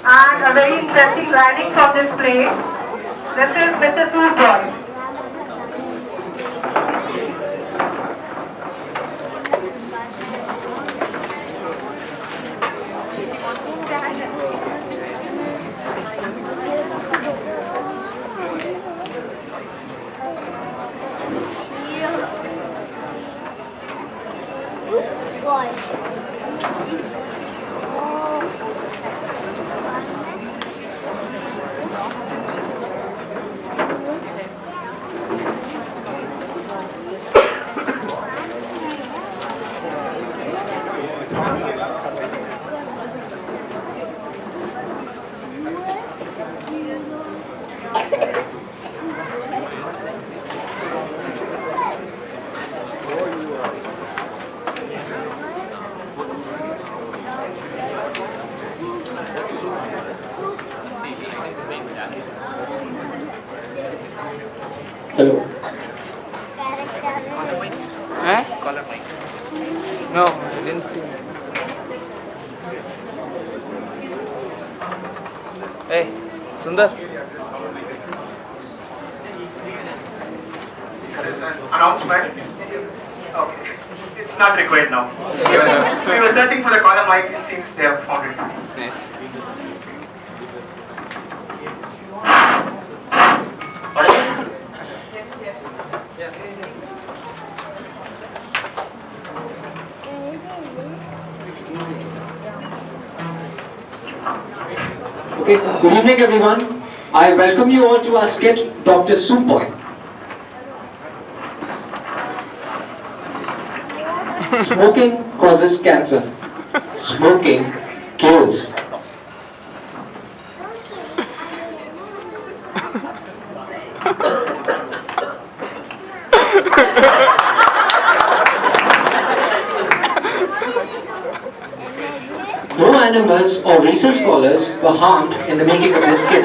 and a very interesting writing from this play. This is Mr. Boy. Hello. Eh? Color mic. No, I didn't see. Hey, Sundar. Announcement? Okay. It's not required now. We were searching for the column mic. It seems they have found it. Nice. Okay, good evening everyone. I welcome you all to our skit, Dr. Soup Boy. Smoking causes cancer. Smoking kills. No animals or research scholars were harmed in the making of this skit.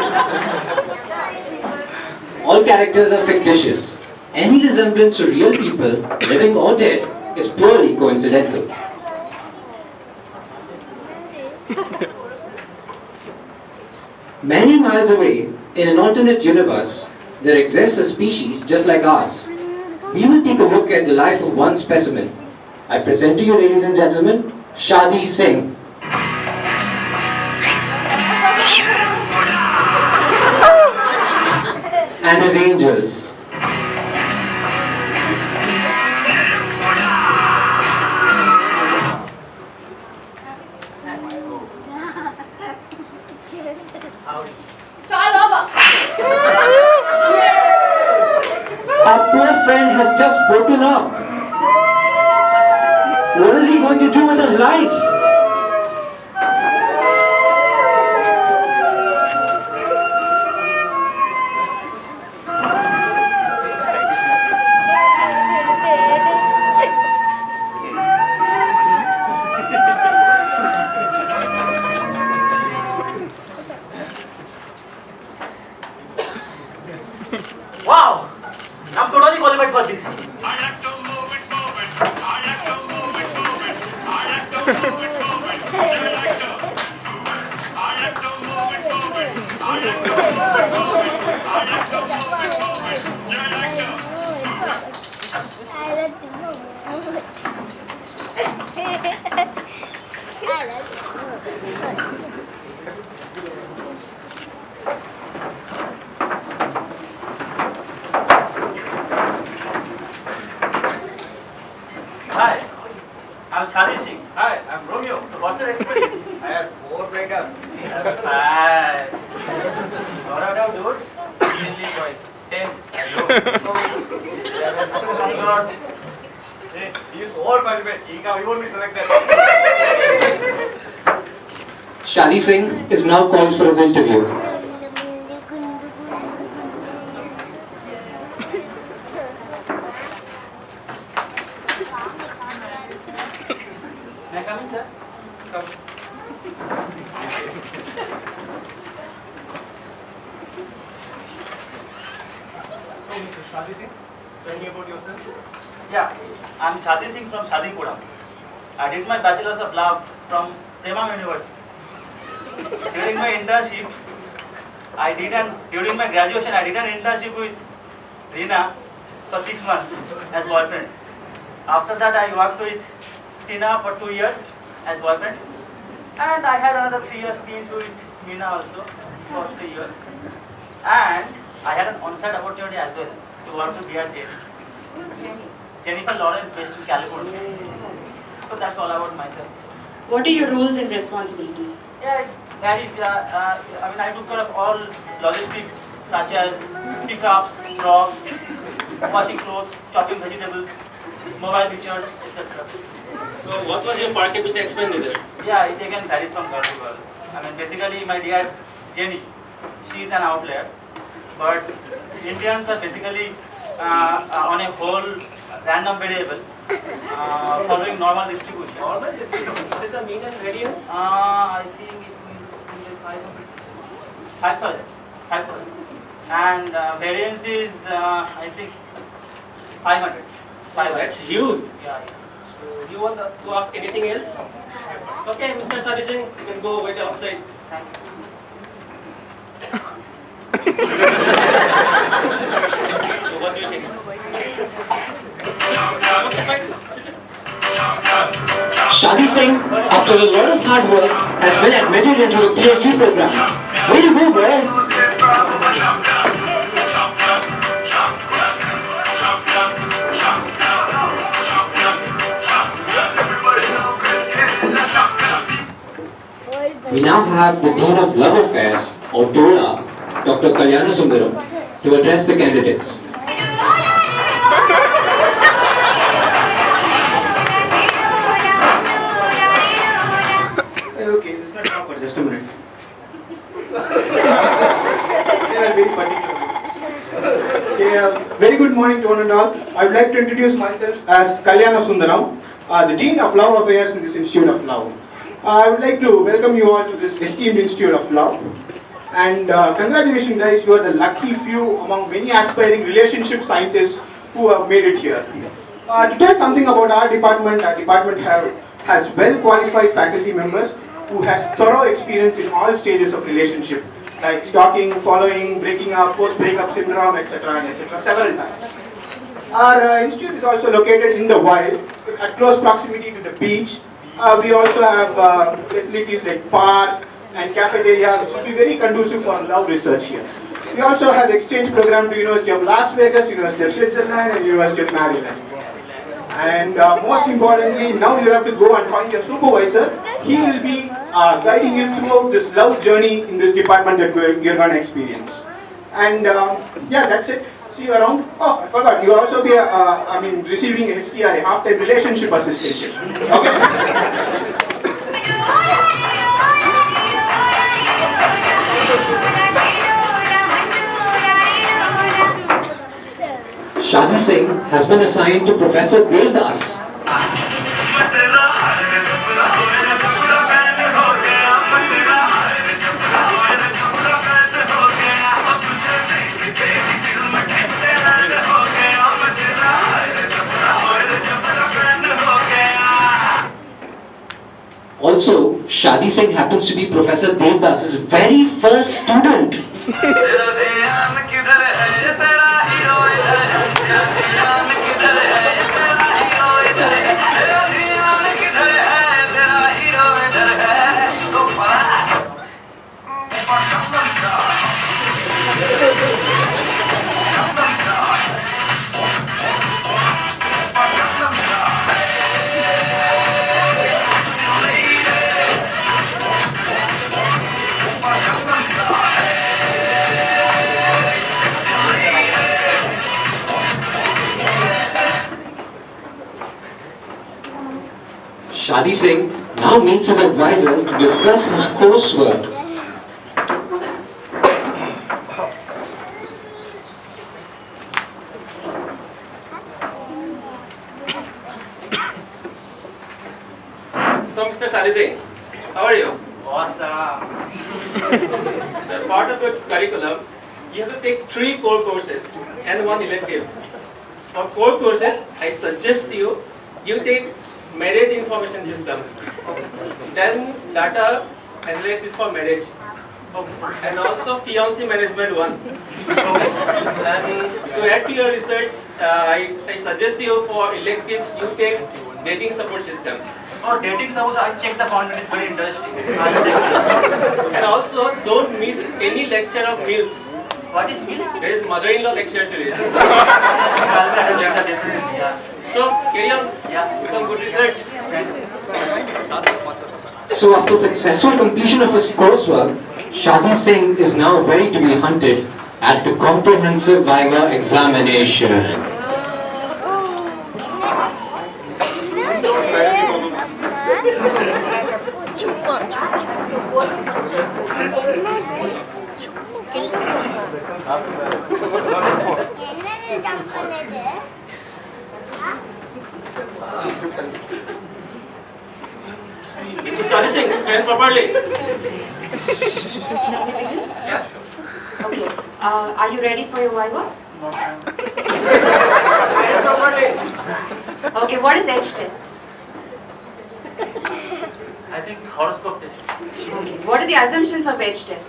All characters are fictitious. Any resemblance to real people, living or dead, is purely coincidental. Many miles away, in an alternate universe, there exists a species just like ours. We will take a look at the life of one specimen. I present to you, ladies and gentlemen, Shadi Singh. And his angels. Our poor friend has just broken up. What is he going to do with his life? Wow! I'm totally qualified for this. Hi, I'm Shadi Singh. Hi, I'm Romeo. So what's your experience? I had 4 breakups. Hi. What about dude? Only twice. 10. Hey, he's overqualified. He won't be selected. Shadi Singh is now called for his interview. May I come in, sir? Come. So, Mr. Shadi Singh, tell me about yourself. Yeah, I'm Shadi Singh from Shadipura. I did my Bachelor's of Law from Premam University. During my internship, during my graduation, I did an internship with Reena for 6 months as boyfriend. After that, I worked with Tina for 2 years as boyfriend. And I had another 3 years stint with Meena also for 3 years. And I had an on-site opportunity as well to work with DRJ. Who's Jenny? Jennifer Lawrence based in California. So that's all about myself. What are your roles and responsibilities? Yeah, it varies. I took care of all logistics such as pickups, drops, washing clothes, chopping vegetables, mobile pictures, etc. So what was your per capita expenditure? Yeah, it again varies from girl to girl. Basically my dear Jenny, she is an outlier. But Indians are basically on a whole random variable following normal distribution. Normal distribution. What is the mean and variance? I think it will be 5,000. And variance is, I think, 500. That's huge. Yeah. So you want to ask anything else? Okay, Mr. Sari Singh, you can go wait outside. Thank you. So what do you think? Shadi Singh, after a lot of hard work, has been admitted into the PhD program. Way to go, boy! We now have the Dean of Love Affairs, or DOLA, Dr. Kalyana Sundaram, to address the candidates. Okay, this is not proper, just a minute. They are very particular. Okay, very good morning to one and all. I would like to introduce myself as Kalyana Sundaram, the Dean of Love Affairs in this Institute of Love. I would like to welcome you all to this esteemed Institute of Love. And congratulations guys, you are the lucky few among many aspiring relationship scientists who have made it here. To tell something about our department has well qualified faculty members who has thorough experience in all stages of relationship, like stalking, following, breaking up, post-breakup syndrome, etc. and etc. several times. Our institute is also located in the wild, at close proximity to the beach. We also have facilities like park and cafeteria, which will be very conducive for love research here. We also have exchange program to University of Las Vegas, University of Switzerland, and University of Maryland. And most importantly, now you have to go and find your supervisor. He will be guiding you throughout this love journey in this department that you're going to experience. And yeah, that's it. See you around. Oh, I forgot. You also be, receiving HTRA, half-time relationship assistance. Okay. Shadi Singh has been assigned to Professor Devdas. Also, Shadi Singh happens to be Professor Devdas' very first student. Shadi Singh now meets his advisor to discuss his coursework. So Mr. Sari Singh, how are you? Awesome. As part of your curriculum, you have to take 3 core courses and 1 elective. For core courses, I suggest you take marriage information system, then data analysis for marriage. Okay, sir. And also fiancé management 1. And to add to your research, I suggest you for elective you take dating support system. For dating suppose I check the content is very interesting. I will check it. And also don't miss any lecture of meals. What is meals? There is mother-in-law lecture series. I will attend that definitely. Yeah. So carry on Yeah. with some good research. Thanks. So after successful completion of his coursework, Shadi Singh is now ready to be hunted at the comprehensive Viva examination. Mr. Shadi Singh, stand properly. Yeah. Okay. Are you ready for your Viva? No time. Stand properly. Okay, what is edge test? I think horoscope test. Okay. What are the assumptions of edge test?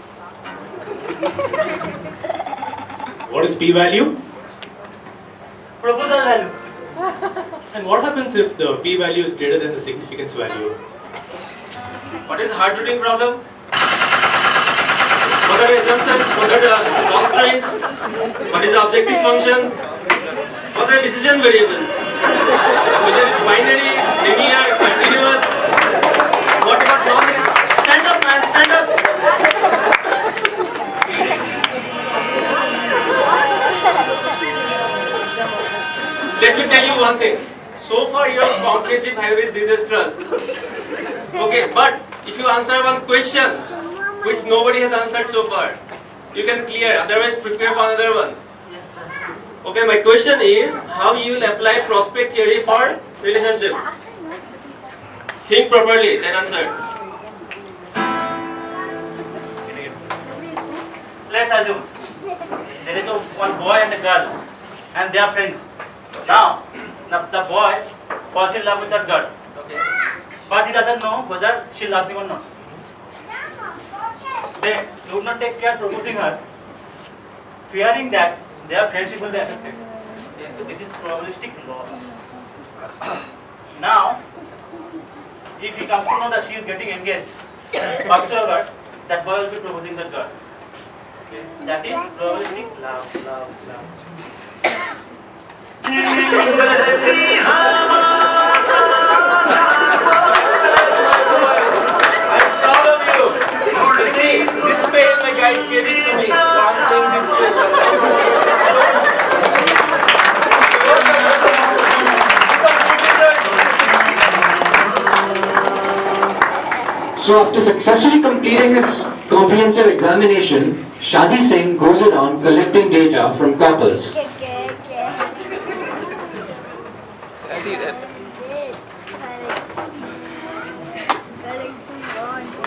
What is p-value? Proposal value. And what happens if the p-value is greater than the significance value? What is hard reading problem? What are the assumptions? What are the constraints? What is the objective function? What are the decision variables? Whether it's binary, linear, continuous. What about non-linear? Stand up, man, stand up. Let me tell you one thing. So far your comprehensive Viva is disastrous. Okay, but if you answer one question which nobody has answered so far, you can clear, otherwise prepare for another one. Yes, sir. Okay, my question is how you will apply prospect theory for relationship. Think properly, then answer. Let's assume there is one boy and a girl, and they are friends. Now, the boy falls in love with that girl, Okay. but he doesn't know whether she loves him or not. They would not take care proposing her, fearing that their friendship will be affected. So this is probabilistic loss. Now, if he comes to know that she is getting engaged, whatsoever, that boy will be proposing that girl. That is probabilistic love. I'm proud of you. See, this pain my guide gave it to me for answering this question. So after successfully completing his comprehensive examination, Shadi Singh goes around collecting data from couples.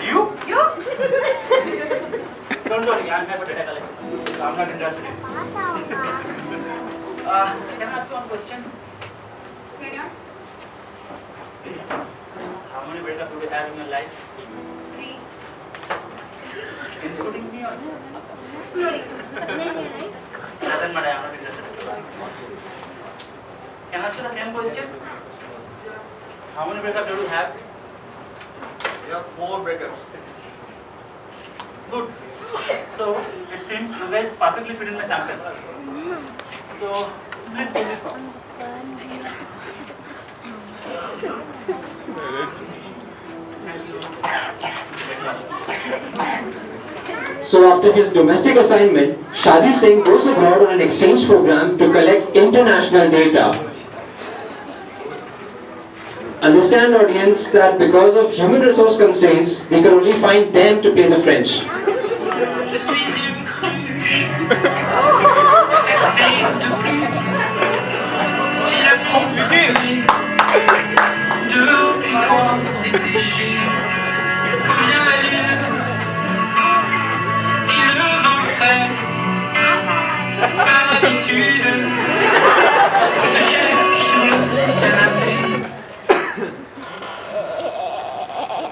You? Don't worry, I'm here for data collection. I'm not interested in. Can I ask you one question? How many breakups do you have in your life? 3. Including me or? Doesn't matter, I'm not interested. Can I ask you the same question? How many breakups do you have? You have 4 breakups. Good. So it seems you guys perfectly fit in my sample. So please do this first. So after his domestic assignment, Shadi Singh goes abroad on an exchange program to collect international data. Understand, audience, that because of human resource constraints, we can only find them to play the French. Je suis une cruche, versée de plus. J'ai la peau brûlée, de l'eau puis toi desséchée. Combien la lune et le vent fait. Par l'habitude, je te cherche sur le canapé.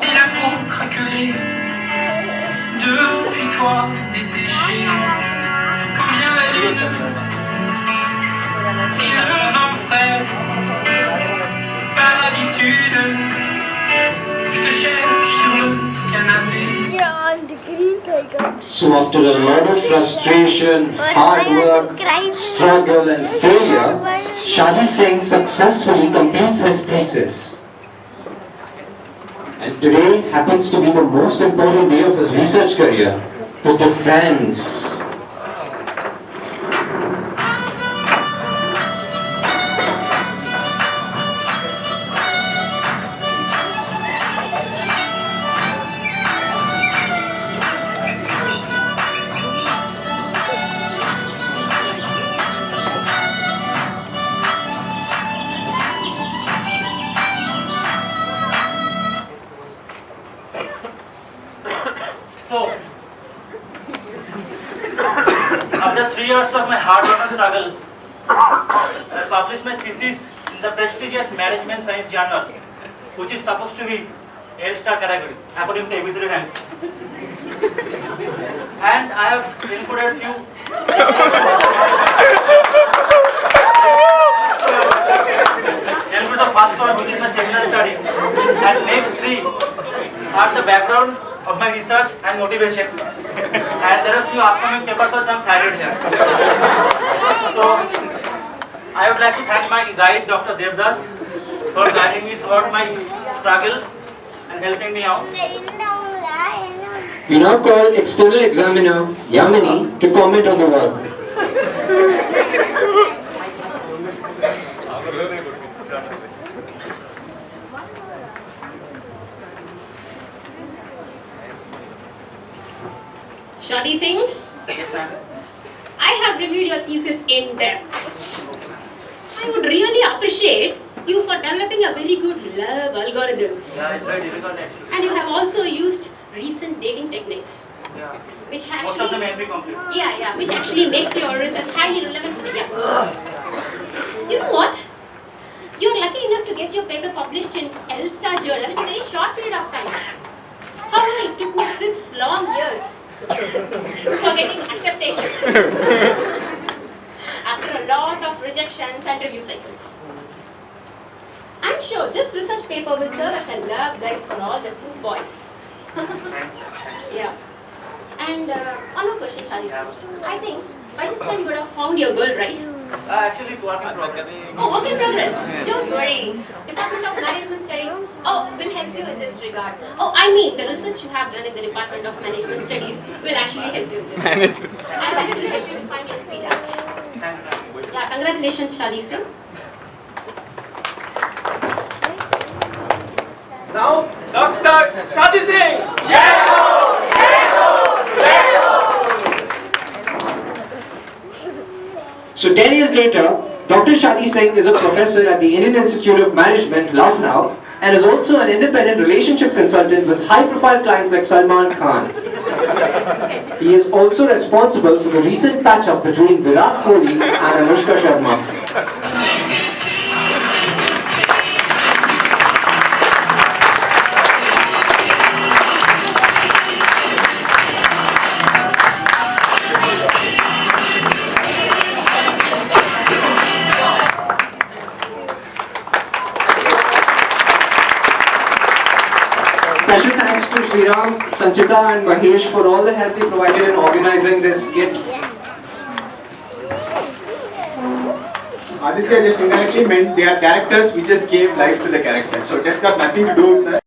Et la peau craquelée, toi desséché. Combien la lune et le vent frais. Par l'habitude, je te cherche sur le canapé. So after a lot of frustration, hard work, struggle and failure, Shadi Singh successfully completes his thesis. And today happens to be the most important day of his research career, the defense. So, after 3 years of my hard work and struggle, I published my thesis in the prestigious Management Science Journal, which is supposed to be A-star category, according to ABCD rank. And I have included few include the first one, which is my seminal study, and next 3 are the background of my research and motivation. And there are few upcoming papers which I am cited here. So I would like to thank my guide Dr. Devdas for guiding me throughout my struggle and helping me out. We now call external examiner Yamini to comment on the work. Shadi Singh, Yes, ma'am. I have reviewed your thesis in depth. I would really appreciate you for developing a very good love algorithms. Yeah, it's very difficult actually. And you have also used recent dating techniques, Yeah. which Most of them actually, may be complete. which actually makes your research highly relevant for the youngsters. You know what? You are lucky enough to get your paper published in L-Star Journal in a very short period of time. However, it took me 6 long years for getting acceptation after a lot of rejections and review cycles. I'm sure this research paper will serve as a love guide for all the soup boys. Yeah. And one more question, Shadi. I think by this time you would have found your girl, right? Actually, it's work in progress. Oh, work in progress. Don't worry. Department of Management Studies will help you in this regard. Oh, I mean the research you have done in the Department of Management Studies will actually help you in this. Management. I will help you to find your sweetheart. Thanks, ma'am. Yeah, congratulations, Shadi Singh. Now, Dr. Shadi Singh. So 10 years later, Dr. Shadi Singh is a professor at the Indian Institute of Management, Lucknow, and is also an independent relationship consultant with high-profile clients like Salman Khan. He is also responsible for the recent patch-up between Virat Kohli and Anushka Sharma. Special thanks to Sriram, Sanchita and Mahesh for all the help they provided in organizing this kit. Aditya just indirectly meant they are characters, we just gave life to the characters. So it has got nothing to do with that.